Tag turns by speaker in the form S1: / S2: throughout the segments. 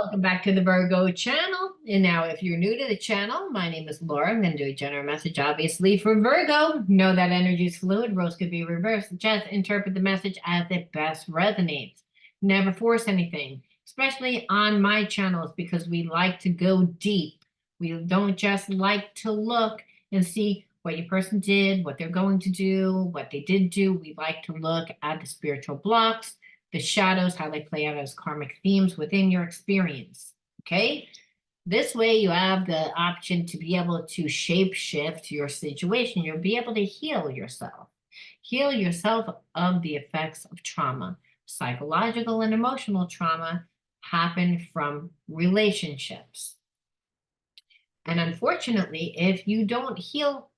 S1: Welcome back to the Virgo channel. And now, if you're new to the channel, my name is Laura. I'm going to do a general message, obviously, for Virgo. Know that energy is fluid. Roles could be reversed. Just interpret the message as it best resonates. Never force anything, especially on my channels, because we like to go deep. We don't just like to look and see what your person did, what they're going to do, what they did do. We like to look at the spiritual blocks, the shadows, how they play out as karmic themes within your experience, okay? This way you have the option to be able to shape shift your situation. You'll be able to heal yourself. Heal yourself of the effects of trauma. Psychological and emotional trauma happen from relationships. And unfortunately, if you don't heal,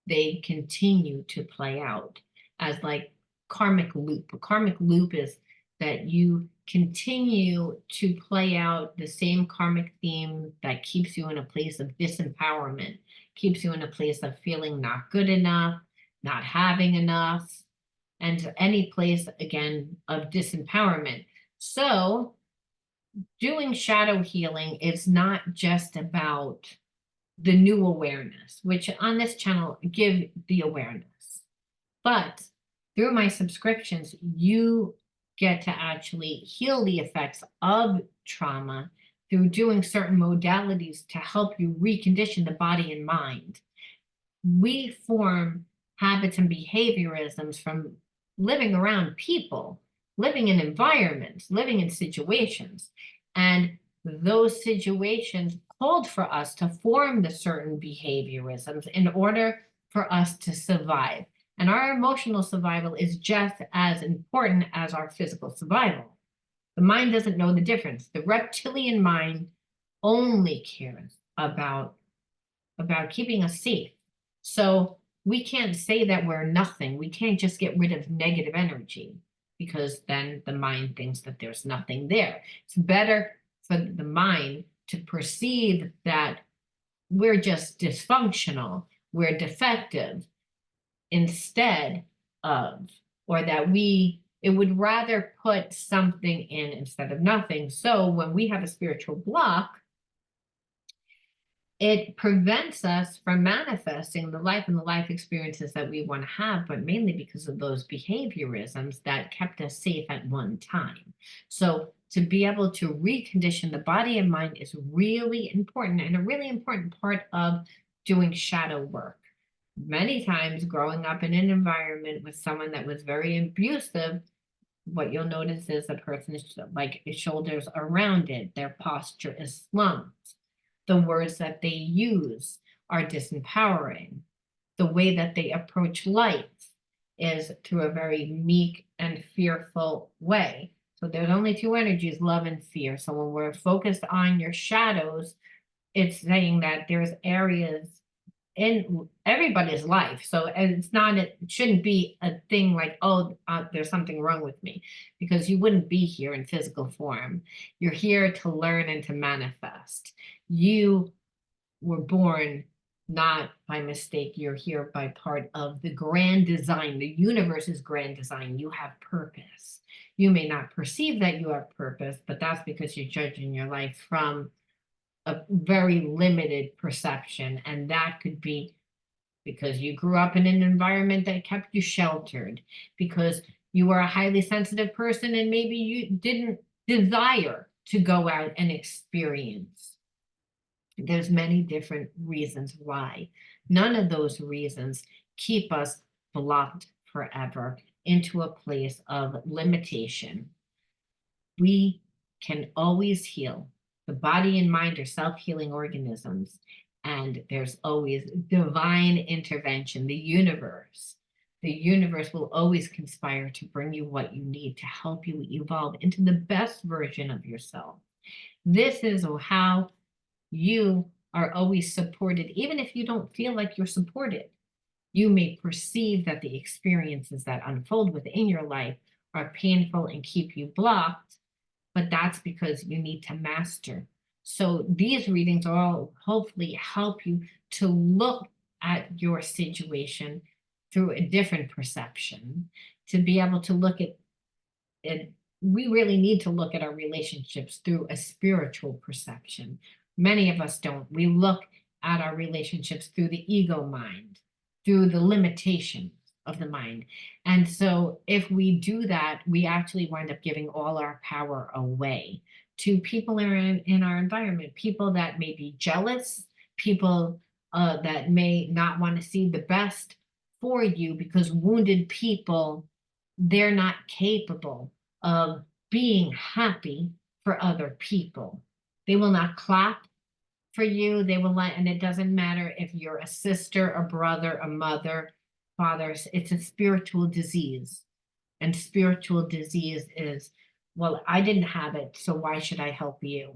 S1: they continue to play out as like karmic loop. A karmic loop is that you continue to play out the same karmic theme that keeps you in a place of disempowerment, keeps you in a place of feeling not good enough, not having enough, and any place, again, of disempowerment. So doing shadow healing is not just about the new awareness, which on this channel give the awareness. But through my subscriptions, you get to actually heal the effects of trauma through doing certain modalities to help you recondition the body and mind. We form habits and behaviorisms from living around people, living in environments, living in situations. And those situations called for us to form the certain behaviorisms in order for us to survive. And our emotional survival is just as important as our physical survival. The mind doesn't know the difference. The reptilian mind only cares about keeping us safe. So we can't say that we're nothing. We can't just get rid of negative energy because then the mind thinks that there's nothing there. It's better for the mind to perceive that we're just dysfunctional, we're defective, instead of, or that it would rather put something in instead of nothing. So when we have a spiritual block, it prevents us from manifesting the life and the life experiences that we want to have, but mainly because of those behaviorisms that kept us safe at one time. So to be able to recondition the body and mind is really important and a really important part of doing shadow work. Many times growing up in an environment with someone that was very abusive, what you'll notice is the person's like shoulders are rounded, their posture is slumped. The words that they use are disempowering. The way that they approach life is through a very meek and fearful way. So there's only two energies, love and fear. So when we're focused on your shadows, it's saying that there's areas in everybody's life. So it's not, it shouldn't be a thing like, oh, there's something wrong with me, because you wouldn't be here in physical form. You're here to learn and to manifest. You were born not by mistake. You're here by part of the grand design, the universe's grand design. You have purpose. You may not perceive that you have purpose, but that's because you're judging your life from a very limited perception, and that could be because you grew up in an environment that kept you sheltered, because you were a highly sensitive person and maybe you didn't desire to go out and experience. There's many different reasons why. None of those reasons keep us blocked forever into a place of limitation. We can always heal. The body and mind are self-healing organisms, and there's always divine intervention. The universe will always conspire to bring you what you need to help you evolve into the best version of yourself. This is how you are always supported, even if you don't feel like you're supported. You may perceive that the experiences that unfold within your life are painful and keep you blocked, but that's because you need to master. So these readings all hopefully help you to look at your situation through a different perception, to be able to look at it we really need to look at our relationships through a spiritual perception. Many of us don't. We look at our relationships through the ego mind, through the limitations of the mind. And so if we do that, we actually wind up giving all our power away to people in our environment, people that may be jealous, people that may not want to see the best for you, because wounded people, they're not capable of being happy for other people. They will not clap for you. They will not, and it doesn't matter if you're a sister, a brother, a mother, father. It's a spiritual disease. And spiritual disease is, well, I didn't have it, so why should I help you?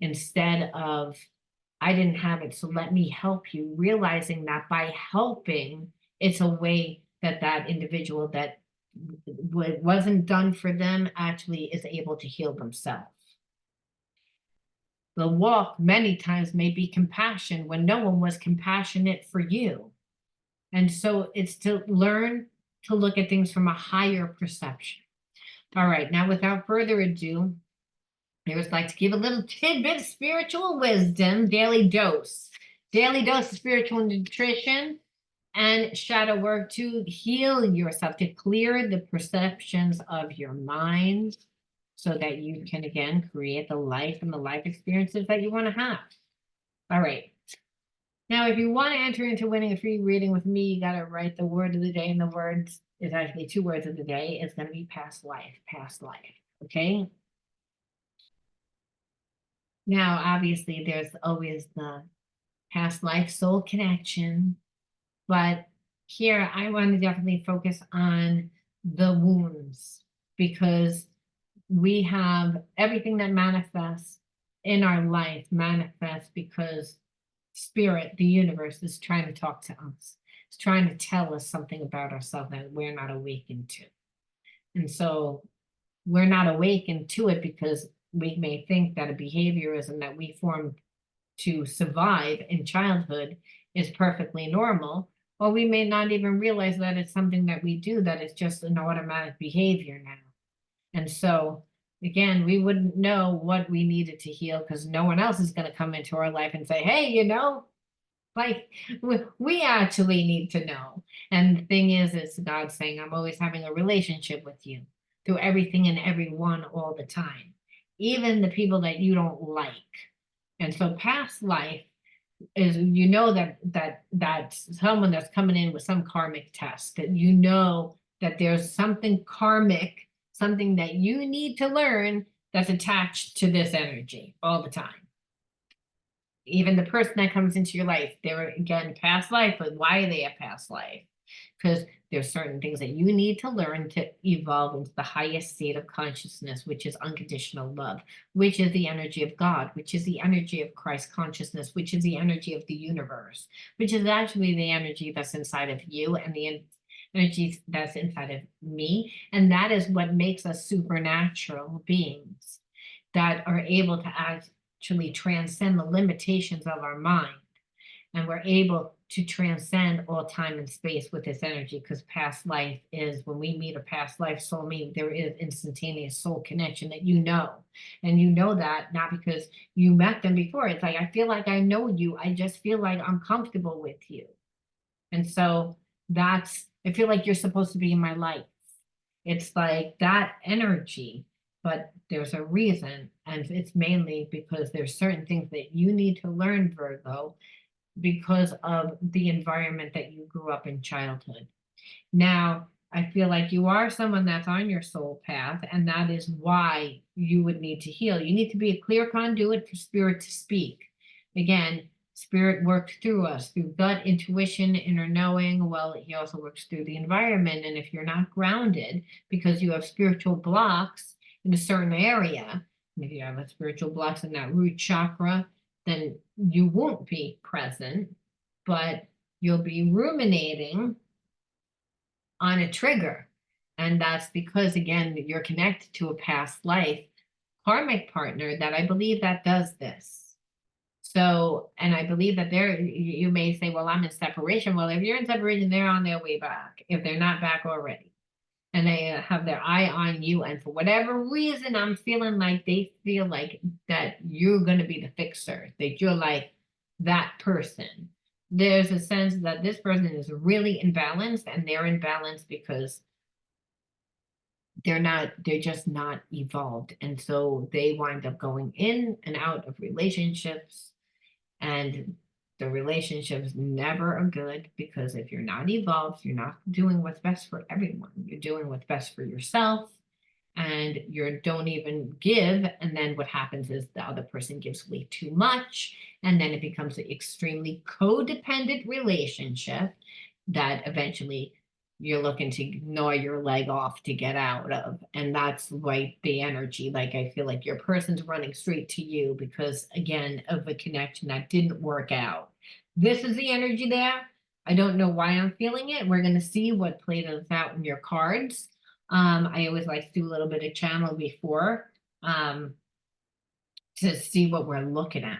S1: Instead of, I didn't have it, so let me help you, realizing that by helping, it's a way that that individual that wasn't done for them actually is able to heal themselves. The walk many times may be compassion when no one was compassionate for you. And so it's to learn to look at things from a higher perception. All right, now without further ado, I would like to give a little tidbit of spiritual wisdom, daily dose. Daily dose of spiritual nutrition and shadow work to heal yourself, to clear the perceptions of your mind so that you can again create the life and the life experiences that you want to have. All right. Now, if you want to enter into winning a free reading with me, you got to write the word of the day, and the words is actually 2 words of the day. It's going to be past life, past life. Okay. Now, obviously, there's always the past life soul connection, but here I want to definitely focus on the wounds, because we have everything that manifests in our life manifests because spirit, the universe, is trying to talk to us. It's trying to tell us something about ourselves that we're not awakened to. And so we're not awakened to it because we may think that a behaviorism that we formed to survive in childhood is perfectly normal, or we may not even realize that it's something that we do, that it's just an automatic behavior now. And so, again, we wouldn't know what we needed to heal because no one else is going to come into our life and say, hey, like we actually need to know. And the thing is, it's God saying, I'm always having a relationship with you through everything and everyone all the time, even the people that you don't like. And so past life is, that's someone that's coming in with some karmic test, that that there's something karmic, something that you need to learn that's attached to this energy all the time. Even the person that comes into your life, they're again past life, but why are they a past life? Because there's certain things that you need to learn to evolve into the highest state of consciousness, which is unconditional love, which is the energy of God, which is the energy of Christ consciousness, which is the energy of the universe, which is actually the energy that's inside of you and the energy that's inside of me. And that is what makes us supernatural beings that are able to actually transcend the limitations of our mind. And we're able to transcend all time and space with this energy, because past life is, when we meet a past life soulmate, there is instantaneous soul connection that you know. And you know that not because you met them before. It's like, I feel like I know you. I just feel like I'm comfortable with you. And so I feel like you're supposed to be in my life. It's like that energy, but there's a reason. And it's mainly because there's certain things that you need to learn, Virgo, because of the environment that you grew up in childhood. Now, I feel like you are someone that's on your soul path, and that is why you would need to heal. You need to be a clear conduit for spirit to speak. Again, spirit works through us, through gut, intuition, inner knowing. Well, he also works through the environment. And if you're not grounded because you have spiritual blocks in a certain area, and if you have a spiritual blocks in that root chakra, then you won't be present, but you'll be ruminating on a trigger. And that's because, again, you're connected to a past life karmic partner that I believe that does this. So, and I believe that you may say, well, I'm in separation. Well, if you're in separation, they're on their way back, if they're not back already. and they have their eye on you, and for whatever reason, I'm feeling like they feel like that you're going to be the fixer, that you're like that person. There's a sense that this person is really imbalanced, and they're imbalanced because they're just not evolved. And so they wind up going in and out of relationships, and the relationships never are good, because if you're not evolved, you're not doing what's best for everyone. You're doing what's best for yourself, and you don't even give. And then what happens is the other person gives way too much. And then it becomes an extremely codependent relationship that eventually you're looking to gnaw your leg off to get out of. And that's like the energy. Like, I feel like your person's running straight to you because, again, of a connection that didn't work out. This is the energy there. I don't know why I'm feeling it. We're going to see what played out in your cards. I always like to do a little bit of channel before, um, to see what we're looking at.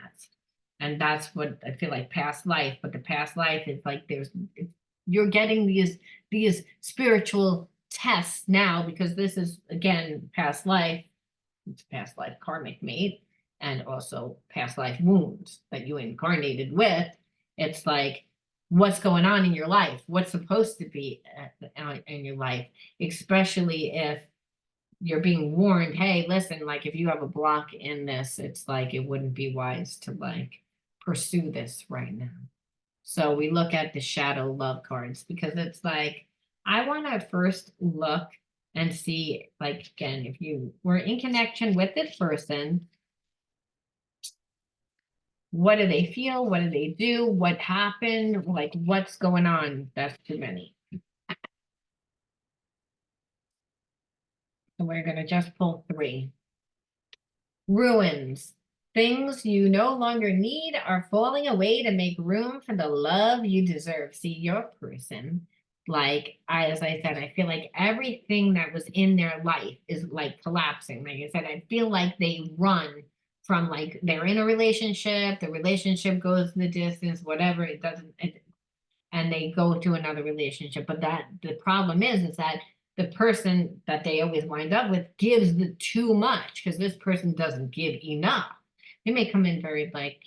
S1: And that's what I feel like, past life. But the past life is like you're getting these spiritual tests now, because this is, again, past life. It's past life karmic mate, and also past life wounds that you incarnated with. It's like, what's going on in your life? What's supposed to be in your life, especially if you're being warned, hey, listen, like, if you have a block in this, it's like it wouldn't be wise to like pursue this right now. So we look at the shadow love cards, because it's like, I want to first look and see, like, again, if you were in connection with this person, what do they feel? What do they do? What happened? Like, what's going on? That's too many. So we're going to just pull 3. Ruins. Things you no longer need are falling away to make room for the love you deserve. See, your person, like, as I said, I feel like everything that was in their life is like collapsing. Like I said, I feel like they run from, like, they're in a relationship, the relationship goes the distance, whatever, it doesn't, and they go to another relationship. But that the problem is that the person that they always wind up with gives the too much, because this person doesn't give enough. They may come in very, like,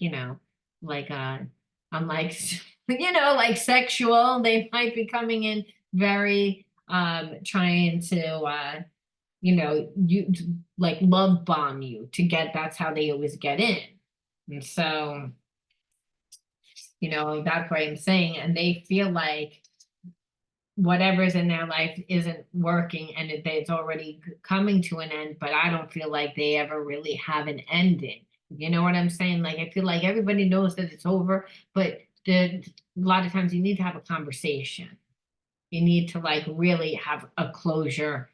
S1: like I'm like, like sexual. They might be coming in very trying to you like love bomb you to get, that's how they always get in. And so, that's what I'm saying. And they feel like whatever's in their life isn't working, and it's already coming to an end, but I don't feel like they ever really have an ending. You know what I'm saying? Like, I feel like everybody knows that it's over, but a lot of times you need to have a conversation. You need to, like, really have a closure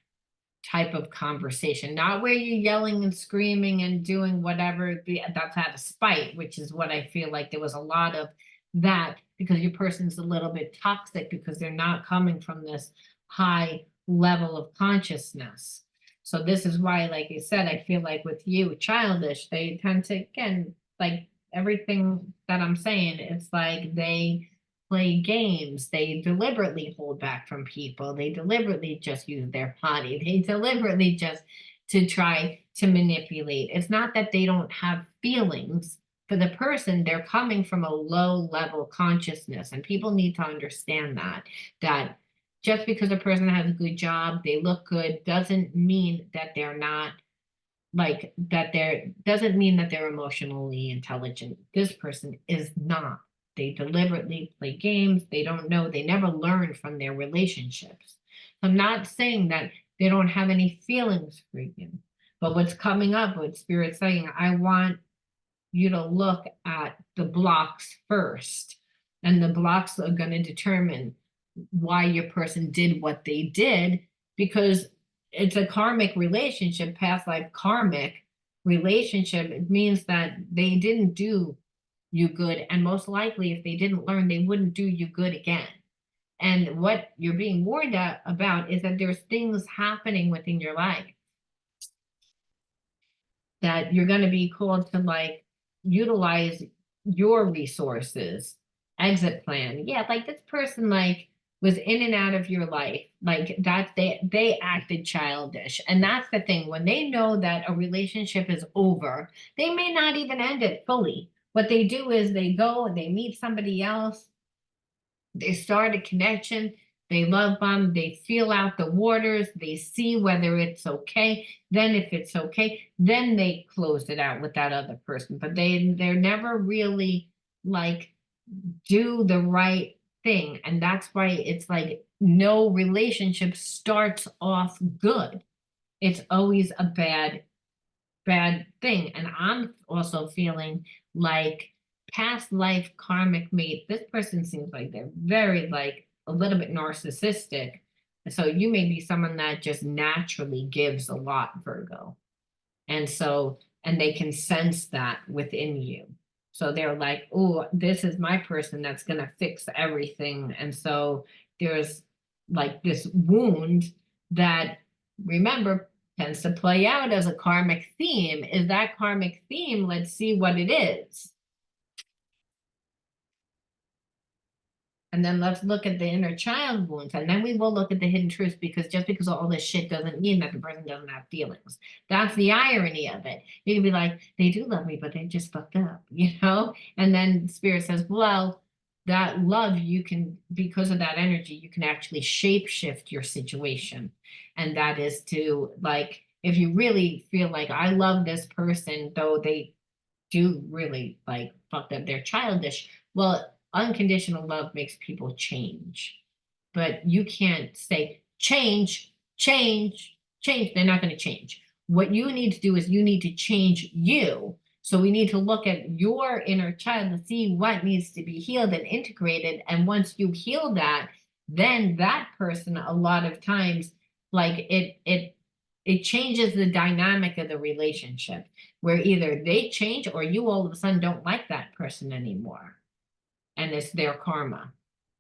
S1: type of conversation, not where you're yelling and screaming and doing whatever, that's out of spite, which is what I feel like there was a lot of that, because your person's a little bit toxic, because they're not coming from this high level of consciousness. So this is why, like you said, I feel like with you, childish, they tend to, again, like everything that I'm saying, it's like they play games. They deliberately hold back from people. They deliberately just use their body. They deliberately just to try to manipulate. It's not that they don't have feelings for the person. They're coming from a low level consciousness, and people need to understand that just because a person has a good job, they look good, doesn't mean that they're not, like, that they're, doesn't mean that they're emotionally intelligent. This person is not. They deliberately play games. They don't know. They never learn from their relationships. I'm not saying that they don't have any feelings for you, but what's coming up with Spirit saying, I want you to look at the blocks first, and the blocks are going to determine why your person did what they did, because it's a karmic relationship, past life karmic relationship. It means that they didn't do you good, and most likely if they didn't learn, they wouldn't do you good again. And what you're being warned about is that there's things happening within your life that you're going to be called to, like, utilize your resources. Exit plan. Yeah, like, this person, like, was in and out of your life Like that they acted childish. And that's the thing. When they know that a relationship is over, they may not even end it fully. What they do is they go and they meet somebody else, they start a connection, they love bomb, they feel out the waters, they see whether it's okay. Then if it's okay, then they close it out with that other person. But they're never really like do the right thing. And that's why it's like no relationship starts off good. It's always a bad thing. And I'm also feeling like past life karmic mate, this person seems like they're very like a little bit narcissistic. So you may be someone that just naturally gives a lot, Virgo. And so, and they can sense that within you. So they're like, oh, this is my person that's going to fix everything. And so there's like this wound that, remember, tends to play out as a karmic theme. Is that karmic theme? Let's see what it is. And then let's look at the inner child wounds. And then we will look at the hidden truths, because just because of all this shit doesn't mean that the person doesn't have feelings. That's the irony of it. You can be like, they do love me, but they just fucked up, you know? And then Spirit says, well, that love, you can, because of that energy, you can actually shape shift your situation. And that is to, like, if you really feel like I love this person, though they do really like fucked up, they're childish. Well, unconditional love makes people change. But you can't say change, change, change. They're not going to change. What you need to do is you need to change you. So we need to look at your inner child to see what needs to be healed and integrated. And once you heal that, then that person, a lot of times, like it changes the dynamic of the relationship, where either they change or you all of a sudden don't like that person anymore. And it's their karma,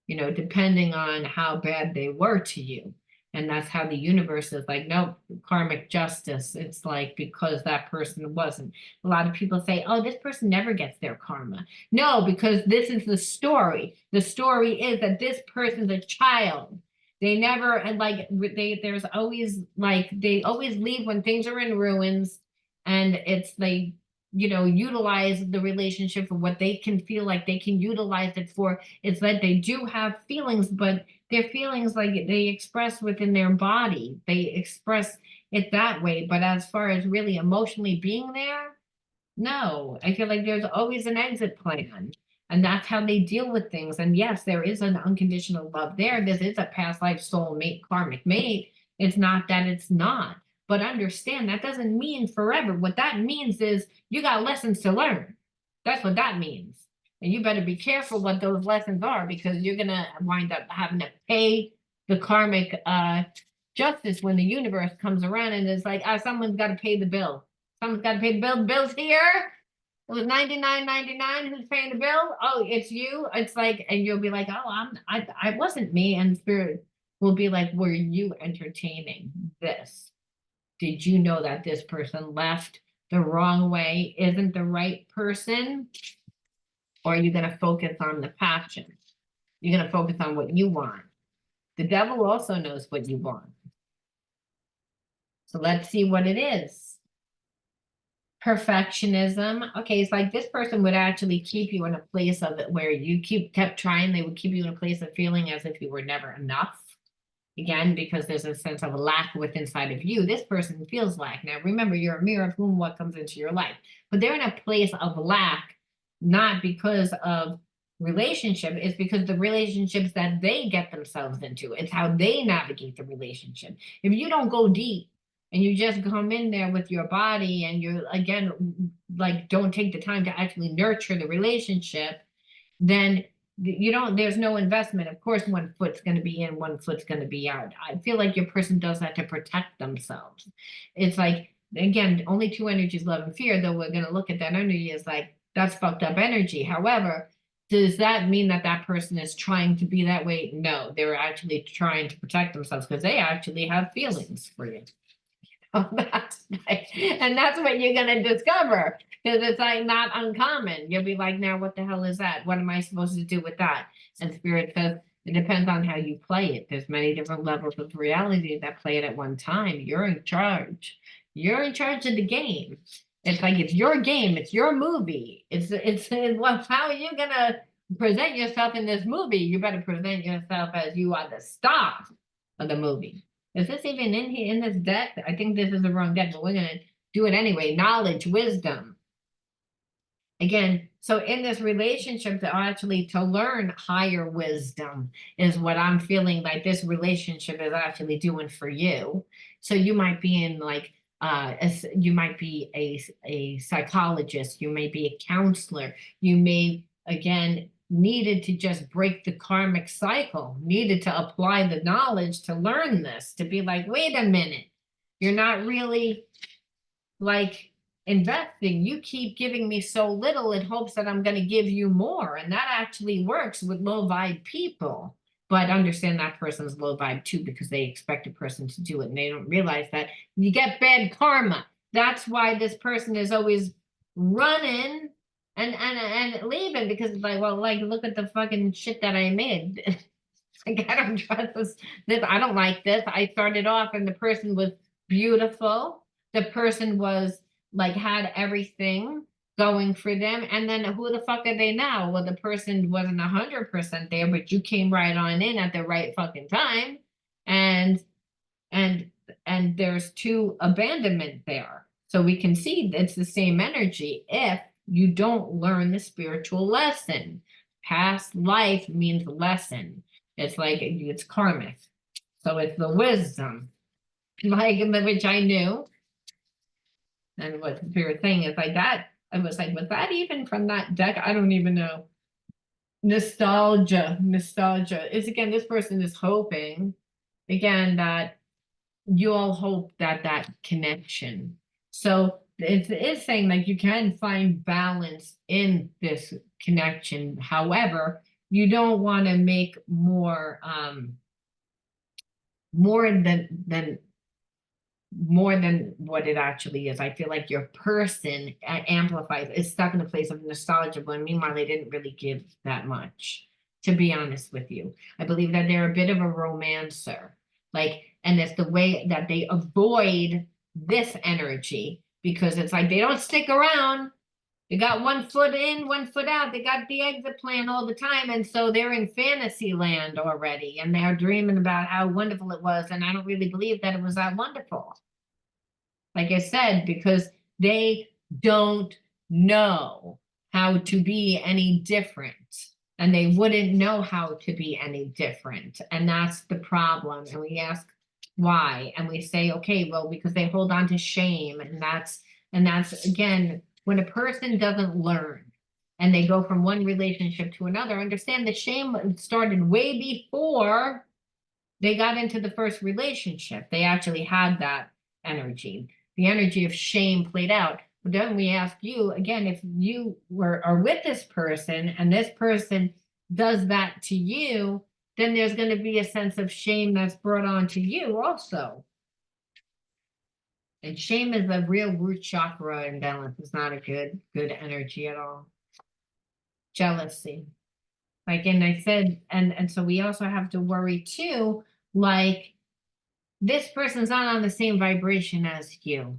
S1: you know, depending on how bad they were to you. And that's how the universe is like, no, karmic justice. It's like because that person wasn't. A lot of people say, oh, this person never gets their karma. No, because this is the story. The story is that this person's a child. They never, and like there's always like they always leave when things are in ruins, and it's they, you know, utilize the relationship for what they can feel like they can utilize it for. It's that they do have feelings, but their feelings like they express within their body. They express it that way. But as far as really emotionally being there, no, I feel like there's always an exit plan. And that's how they deal with things. And yes, there is an unconditional love there. This is a past life soul mate, karmic mate. It's not that it's not. But understand that doesn't mean forever. What that means is you got lessons to learn. That's what that means. And you better be careful what those lessons are, because you're gonna wind up having to pay the karmic justice when the universe comes around and it's like, someone's got to pay the bill. Someone's got to pay the bill. The bill's here. It was $99.99. Who's paying the bill? Oh, it's you. It's like, and you'll be like, oh, I wasn't me. And Spirit will be like, were you entertaining this? Did you know that this person left the wrong way, isn't the right person? Or are you going to focus on the passion? You're going to focus on what you want. The devil also knows what you want. So let's see what it is. Perfectionism. Okay, it's like this person would actually keep you in a place of it where you kept trying. They would keep you in a place of feeling as if you were never enough. Again, because there's a sense of lack within inside of you. This person feels lack. Now, remember, you're a mirror of whom what comes into your life. But they're in a place of lack, not because of relationship. It's because the relationships that they get themselves into. It's how they navigate the relationship. If you don't go deep and you just come in there with your body and you're, again, like, don't take the time to actually nurture the relationship, then you don't, there's no investment. Of course, one foot's going to be in, one foot's going to be out. I feel like your person does that to protect themselves. It's like, again, only two energies, love and fear, though we're going to look at that energy as like, that's fucked up energy. However, does that mean that that person is trying to be that way? No, they're actually trying to protect themselves because they actually have feelings for you. That's right. And that's what you're going to discover, because it's like not uncommon. You'll be like, now what the hell is that? What am I supposed to do with that? And Spirit says, It depends on how you play it. There's many different levels of reality that play it at one time. You're in charge. You're in charge of the game. It's like it's your game, it's your movie. Well, how are you gonna present yourself in this movie? You better present yourself as you are the star of the movie. Is this even in here in this deck? I think this is the wrong deck, but we're gonna do it anyway. Knowledge, wisdom. Again, so in this relationship, to learn higher wisdom is what I'm feeling like this relationship is actually doing for you. So you might be in like you might be a psychologist, you may be a counselor, you may again needed to just break the karmic cycle, needed to apply the knowledge to learn this, to be like, wait a minute, you're not really like investing. You keep giving me so little in hopes that I'm going to give you more. And that actually works with low vibe people. But understand that person's low vibe too, because they expect a person to do it and they don't realize that you get bad karma. That's why this person is always running and leaving, because it's like, well, like, look at the fucking shit that I made. Like, I don't trust this. I don't like this. I started off and the person was beautiful. The person was like had everything going for them. And then who the fuck are they now? Well, the person wasn't 100% there, but you came right on in at the right fucking time. And and and there's two abandonment there. So we can see it's the same energy if you don't learn the spiritual lesson. Past life means lesson. It's like it's karmic. So it's the wisdom, like which I knew. And what the favorite thing is like that. I was like, was that even from that deck? I don't even know. Nostalgia is again, this person is hoping again that you all hope that that connection. So it is saying like you can find balance in this connection. However, you don't want to make more than what it actually is. I feel like your person amplifies, is stuck in a place of nostalgia, when meanwhile they didn't really give that much, to be honest with you. I believe that they're a bit of a romancer. Like, and it's the way that they avoid this energy, because it's like they don't stick around. They got one foot in, one foot out. They got the exit plan all the time. And so they're in fantasy land already. And they're dreaming about how wonderful it was. And I don't really believe that it was that wonderful. Like I said, because they don't know how to be any different. And they wouldn't know how to be any different. And that's the problem. And we ask why. And we say, okay, well, because they hold on to shame. And that's again, when a person doesn't learn and they go from one relationship to another, understand that shame started way before they got into the first relationship. They actually had that energy. The energy of shame played out. But then we ask you again, if you are with this person and this person does that to you, then there's going to be a sense of shame that's brought on to you also. And shame is a real root chakra imbalance. It's not a good energy at all. Jealousy. Like, and I said, and so we also have to worry too, like this person's not on the same vibration as you.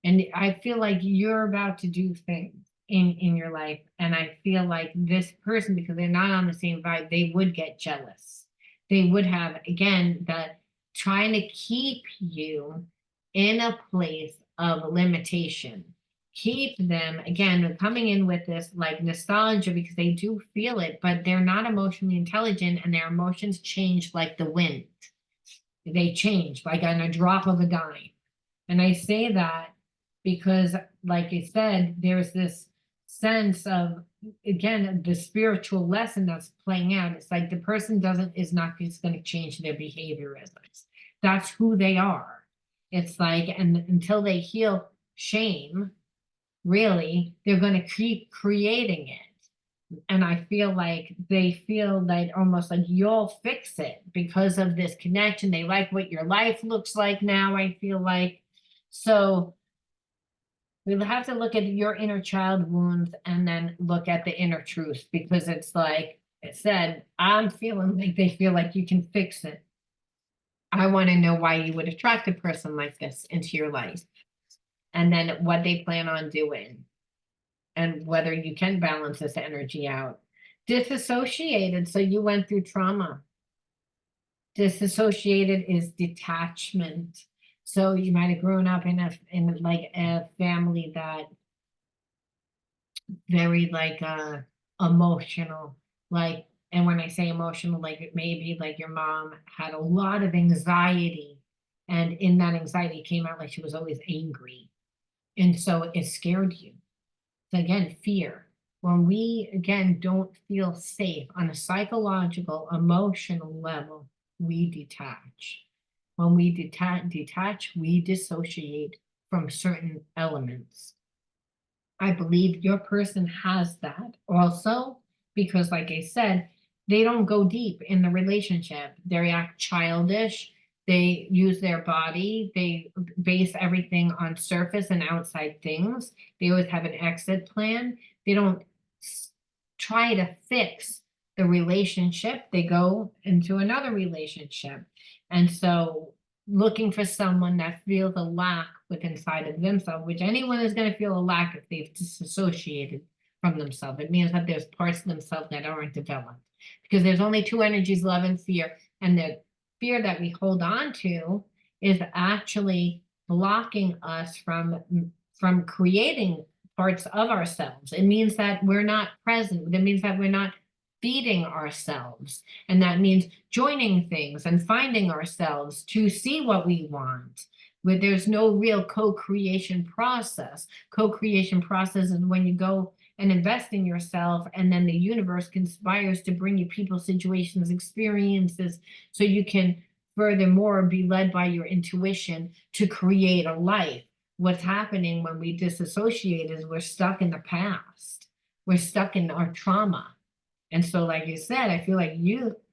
S1: And I feel like you're about to do things in your life. And I feel like this person, because they're not on the same vibe, they would get jealous. They would have, again, that trying to keep you in a place of limitation. Keep them, again, coming in with this like nostalgia, because they do feel it, but they're not emotionally intelligent and their emotions change like the wind. They change like on a drop of a dime. And I say that because, like I said, there's this sense of, again, the spiritual lesson that's playing out. It's like the person is not just going to change their behavior as us. That's who they are. It's like, and until they heal shame, really, they're going to keep creating it. And I feel like they feel that almost like you'll fix it because of this connection. They like what your life looks like now, I feel like. So we'll have to look at your inner child wounds and then look at the inner truth, because it's like said, I'm feeling like they feel like you can fix it. I want to know why you would attract a person like this into your life, and then what they plan on doing, and whether you can balance this energy out. Disassociated, so you went through trauma. Disassociated is detachment. So you might have grown up in like a family that very like emotional, like, and when I say emotional, like it may be like your mom had a lot of anxiety, and in that anxiety came out like she was always angry, and so it scared you. So again, fear. When we again don't feel safe on a psychological, emotional level, we detach. When we detach, we dissociate from certain elements. I believe your person has that also, because like I said, they don't go deep in the relationship. They act childish. They use their body. They base everything on surface and outside things. They always have an exit plan. They don't try to fix the relationship. They go into another relationship. And so looking for someone that feels a lack within inside of themselves, which anyone is going to feel a lack if they've disassociated from themselves. It means that there's parts of themselves that aren't developed, because there's only two energies, love and fear. And the fear that we hold on to is actually blocking us from creating parts of ourselves. It means that we're not present. That means that we're not feeding ourselves. And that means joining things and finding ourselves to see what we want. Where there's no real co-creation process. Co-creation process is when you go and invest in yourself, and then the universe conspires to bring you people, situations, experiences, so you can furthermore be led by your intuition to create a life. What's happening when we disassociate is we're stuck in the past. We're stuck in our trauma. And so, like you said, I feel like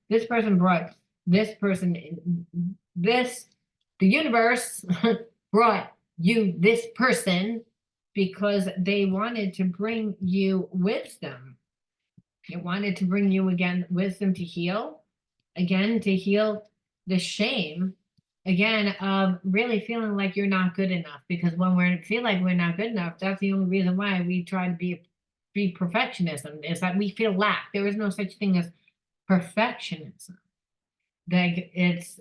S1: this person brought this person in, the universe brought you this person because they wanted to bring you wisdom. They wanted to bring you again wisdom to heal, again to heal the shame, again of really feeling like you're not good enough. Because when we feel like we're not good enough, that's the only reason why we try to be perfectionism, is that we feel lack. There is no such thing as perfectionism. Like it's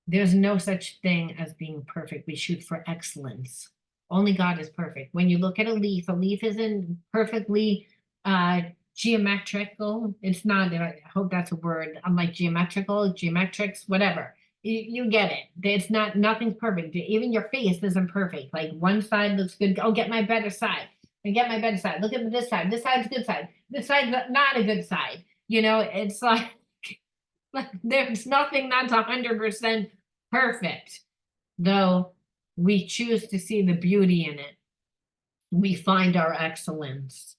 S1: there's no such thing as being perfect. We shoot for excellence. Only God is perfect. When you look at a leaf isn't perfectly uh geometrical. It's not, I hope that's a word. I'm like geometrical, geometrics, whatever. You get it. It's not, nothing's perfect. Even your face isn't perfect. Like one side looks good. Oh, get my better side. And get my better side. Look at this side. This side's a good side. This side's not a good side. It's like there's nothing that's 100% perfect, though we choose to see the beauty in it. We find our excellence,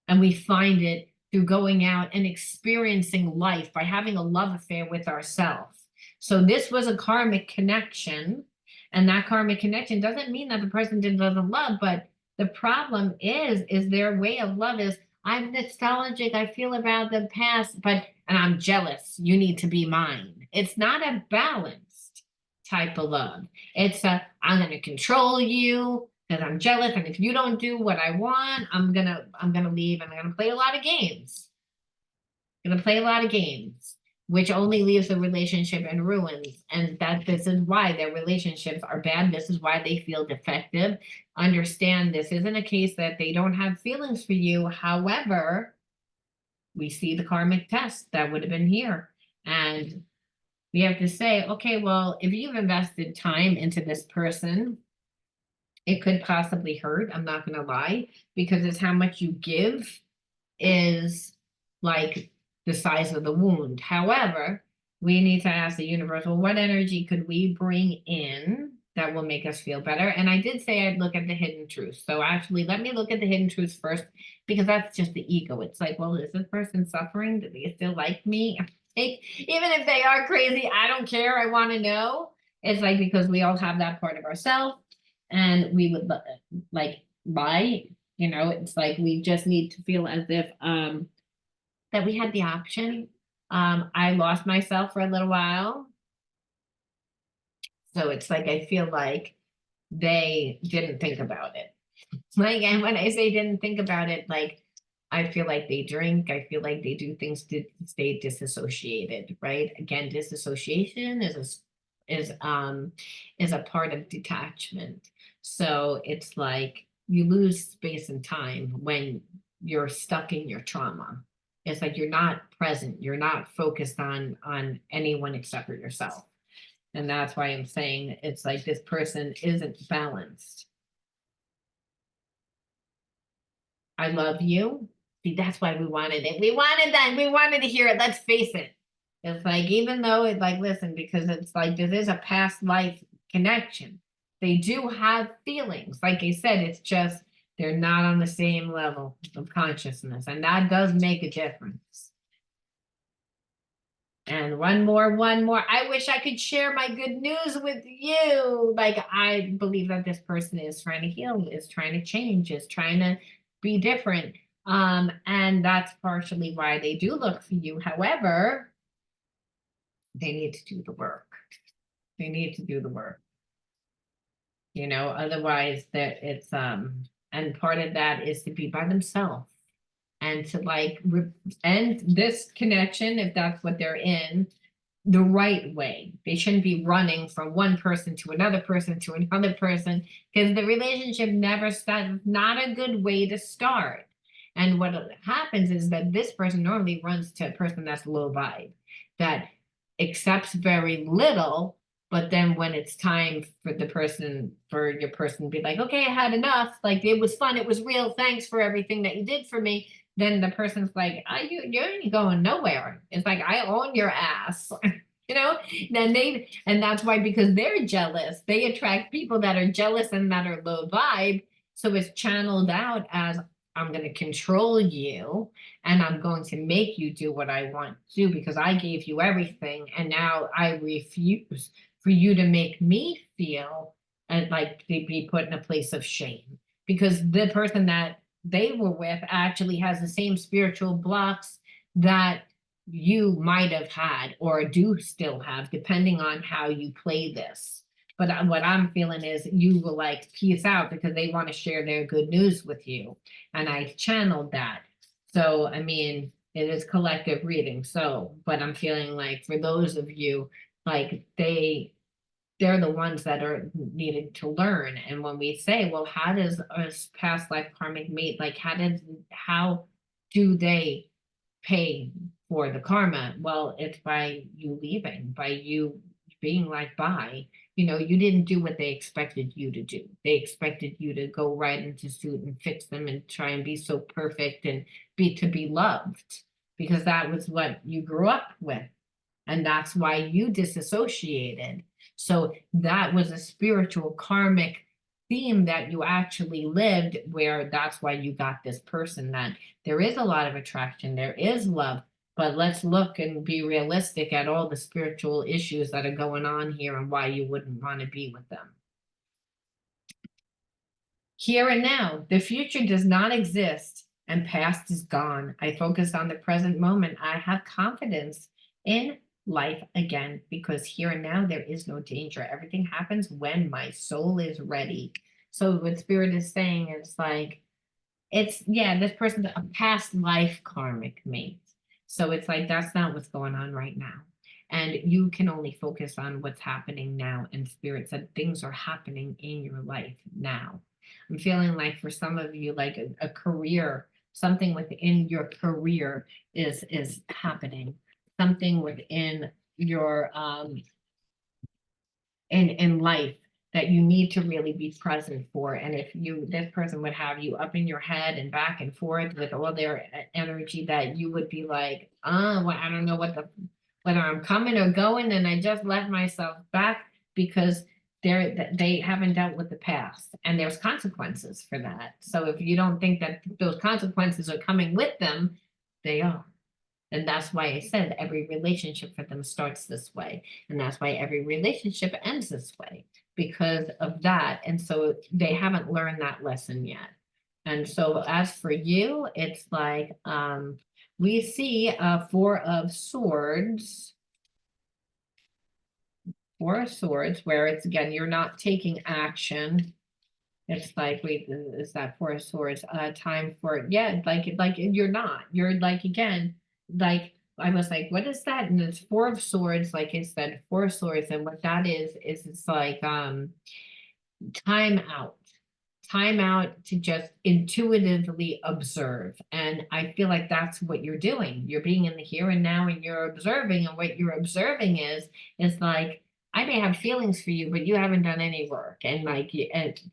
S1: and we find it through going out and experiencing life by having a love affair with ourselves. So this was a karmic connection, and that karmic connection doesn't mean that the person doesn't love, but the problem is their way of love is, I'm nostalgic, I feel about the past, and I'm jealous, you need to be mine. It's not a balanced type of love. It's I'm going to control you because I'm jealous, and if you don't do what I want, I'm gonna leave, and I'm gonna play a lot of games. I'm gonna play a lot of games, which only leaves the relationship in ruins. And that this is why their relationships are bad. This is why they feel defective. Understand, this isn't a case that they don't have feelings for you. However, we see the karmic test that would have been here. And we have to say, okay, well, if you've invested time into this person, it could possibly hurt. I'm not gonna lie, because it's how much you give is like the size of the wound. However, we need to ask the universe, well, what energy could we bring in that will make us feel better? And I did say I'd look at the hidden truth. So actually, let me look at the hidden truths first, because that's just the ego. It's like, well, is this person suffering? Do they still like me? Even if they are crazy, I don't care. I want to know. It's like, because we all have that part of ourselves, and we would like lie. It's like we just need to feel as if that we had the option. I lost myself for a little while. So it's like, I feel like they didn't think about it. Like, and when I say didn't think about it, like, I feel like they drink, I feel like they do things to stay disassociated, right? Again, disassociation is a part of detachment. So it's like you lose space and time when you're stuck in your trauma. It's like you're not present, you're not focused on anyone except for yourself. And that's why I'm saying it's like this person isn't balanced. I love you. See, that's why we wanted it. We wanted that. We wanted to hear it. Let's face it. It's like, even though it's like, listen, because it's like, this is a past life connection. They do have feelings. Like I said, it's just, they're not on the same level of consciousness. And that does make a difference. And one more. I wish I could share my good news with you. Like, I believe that this person is trying to heal, is trying to change, is trying to be different. And that's partially why they do look for you. However, they need to do the work. They need to do the work. Otherwise that and part of that is to be by themselves and to like end this connection if that's what they're in the right way. They shouldn't be running from one person to another person to another person, because the relationship never starts. Not a good way to start. And what happens is that this person normally runs to a person that's low vibe, that accepts very little, but then when it's time for your person to be like, okay, I had enough, like, it was fun, it was real, thanks for everything that you did for me, then the person's like, you ain't going nowhere. It's like, I own your ass. And that's why, because they're jealous, they attract people that are jealous and that are low vibe. So it's channeled out as, I'm going to control you and I'm going to make you do what I want to do because I gave you everything. And now I refuse for you to make me feel like to be put in a place of shame, because the person that they were with actually has the same spiritual blocks that you might have had or do still have, depending on how you play this. But what I'm feeling is you will like peace out because they want to share their good news with you. And I channeled that. So, I mean, it is collective reading. So, but I'm feeling like for those of you, like they're the ones that are needed to learn. And when we say, well, how does a past life karmic mate, like how do they pay for the karma? Well, it's by you leaving, by you being like, bye. You didn't do what they expected you to do. They expected you to go right into suit and fix them and try and be so perfect and be loved, because that was what you grew up with. And that's why you disassociated. So that was a spiritual karmic theme that you actually lived, where that's why you got this person. That there is a lot of attraction, there is love, but let's look and be realistic at all the spiritual issues that are going on here and why you wouldn't want to be with them. Here and now, the future does not exist and past is gone. I focus on the present moment. I have confidence in life again, because here and now there is no danger. Everything happens when my soul is ready. So what Spirit is saying is like, this person's a past life karmic mate. So it's like, that's not what's going on right now. And you can only focus on what's happening now. And Spirit said things are happening in your life now. I'm feeling like for some of you, like a career, something within your career is happening. Something within your in life that you need to really be present for. And if this person would have you up in your head and back and forth with all their energy, that you would be like, well, I don't know whether I'm coming or going, and I just left myself back, because they haven't dealt with the past and there's consequences for that. So if you don't think that those consequences are coming with them, they are. And that's why I said every relationship for them starts this way. And that's why every relationship ends this way, because of that. And so they haven't learned that lesson yet. And so as for you, it's like, we see a Four of Swords. Four of Swords, where it's again, you're not taking action. It's like, wait, is that Four of Swords? Time for, yeah, like you're not. You're like, again, like I was like, what is that? And it's Four of Swords, like I said, Four of Swords, and what that is it's like time out. Time out to just intuitively observe. And I feel like that's what you're doing. You're being in the here and now and you're observing. And what you're observing is like, I may have feelings for you, but you haven't done any work and like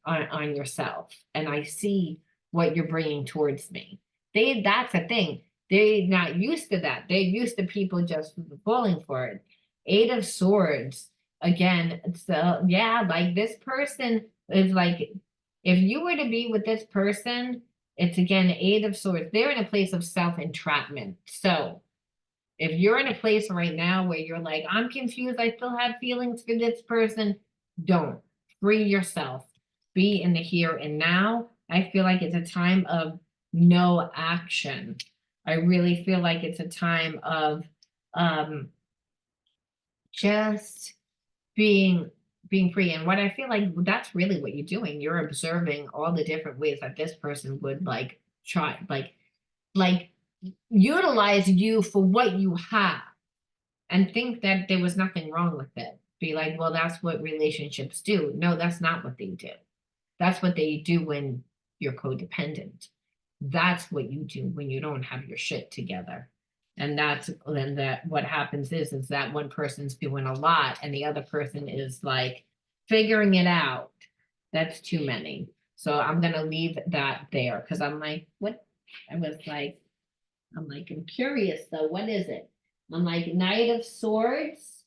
S1: on yourself. And I see what you're bringing towards me. That's a thing. They're not used to that. They're used to people just falling for it. Eight of Swords again. So yeah, like this person is like, if you were to be with this person, it's again Eight of Swords. They're in a place of self-entrapment. So if you're in a place right now where you're like, I'm confused, I still have feelings for this person, don't. Free yourself. Be in the here and now. I feel like it's a time of no action. I really feel like it's a time of just being free. And what I feel like that's really what you're doing. You're observing all the different ways that this person would like try, like utilize you for what you have and think that there was nothing wrong with it. Be like, well, that's what relationships do. No, that's not what they do. That's what they do when you're codependent. That's what you do when you don't have your shit together. And that's then that what happens is that one person's doing a lot and the other person is like figuring it out. That's too many. So I'm gonna leave that there because I'm like, what? I was like, I'm curious though, what is it? I'm like Knight of Swords.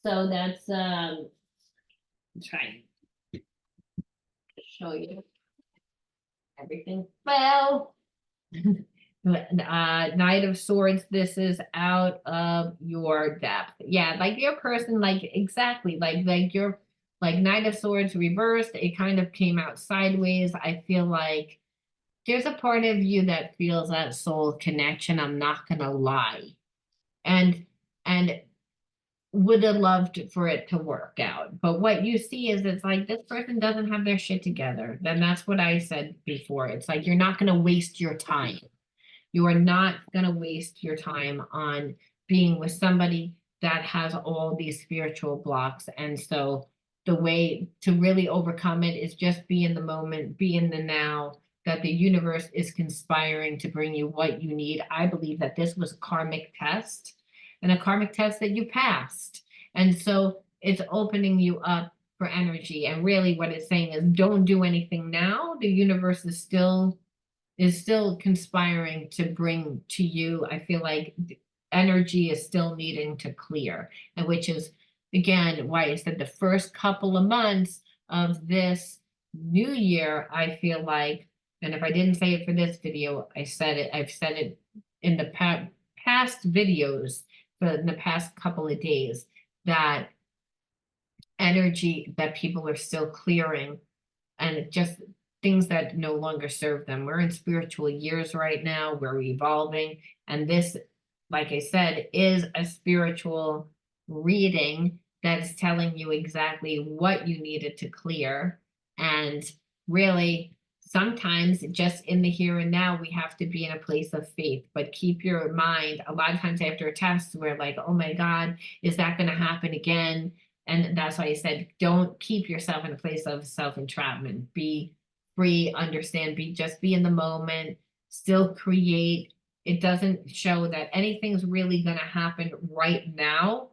S1: So that's I'm trying to show you everything. Well, Knight of Swords, this is out of your depth. Yeah, like your person, like exactly, like your like Knight of Swords reversed, it kind of came out sideways. I feel like there's a part of you that feels that soul connection, I'm not gonna lie. And would have loved for it to work out. But what you see is it's like this person doesn't have their shit together. Then that's what I said before. It's like you're not gonna waste your time. You are not going to waste your time on being with somebody that has all these spiritual blocks. And so the way to really overcome it is just be in the moment, be in the now, that the universe is conspiring to bring you what you need. I believe that this was a karmic test and a karmic test that you passed. And so it's opening you up for energy. And really what it's saying is don't do anything now. The universe is still conspiring to bring to you. I feel like energy is still needing to clear, and which is again why I said the first couple of months of this new year, I feel like, and if I didn't say it for this video, I said it, I've said it in the past videos, but in the past couple of days, that energy that people are still clearing and it just things that no longer serve them. We're in spiritual years right now, we're evolving, and this, like I said, is a spiritual reading that is telling you exactly what you needed to clear. And really, sometimes just in the here and now, we have to be in a place of faith, but keep your mind, a lot of times after a test, we're like, oh my God, is that going to happen again? And that's why I said, don't keep yourself in a place of self-entrapment. Be free, understand, be in the moment, still create. It doesn't show that anything's really going to happen right now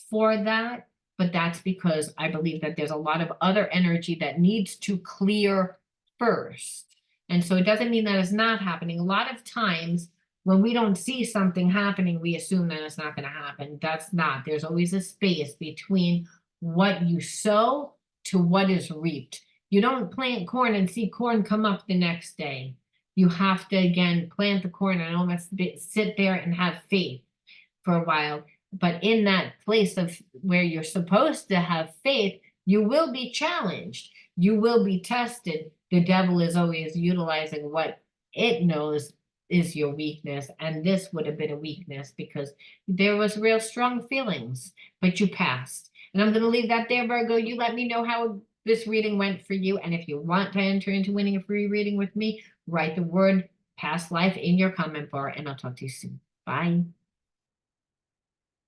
S1: for that. But that's because I believe that there's a lot of other energy that needs to clear first. And so it doesn't mean that it's not happening. A lot of times when we don't see something happening, we assume that it's not going to happen. That's not. There's always a space between what you sow to what is reaped. You don't plant corn and see corn come up the next day. You have to, again, plant the corn and almost sit there and have faith for a while. But in that place of where you're supposed to have faith, you will be challenged. You will be tested. The devil is always utilizing what it knows is your weakness, and this would have been a weakness because there was real strong feelings, but you passed. And I'm going to leave that there, Virgo. You let me know how this reading went for you, and if you want to enter into winning a free reading with me, write the word past life in your comment bar, and I'll talk to you soon. Bye.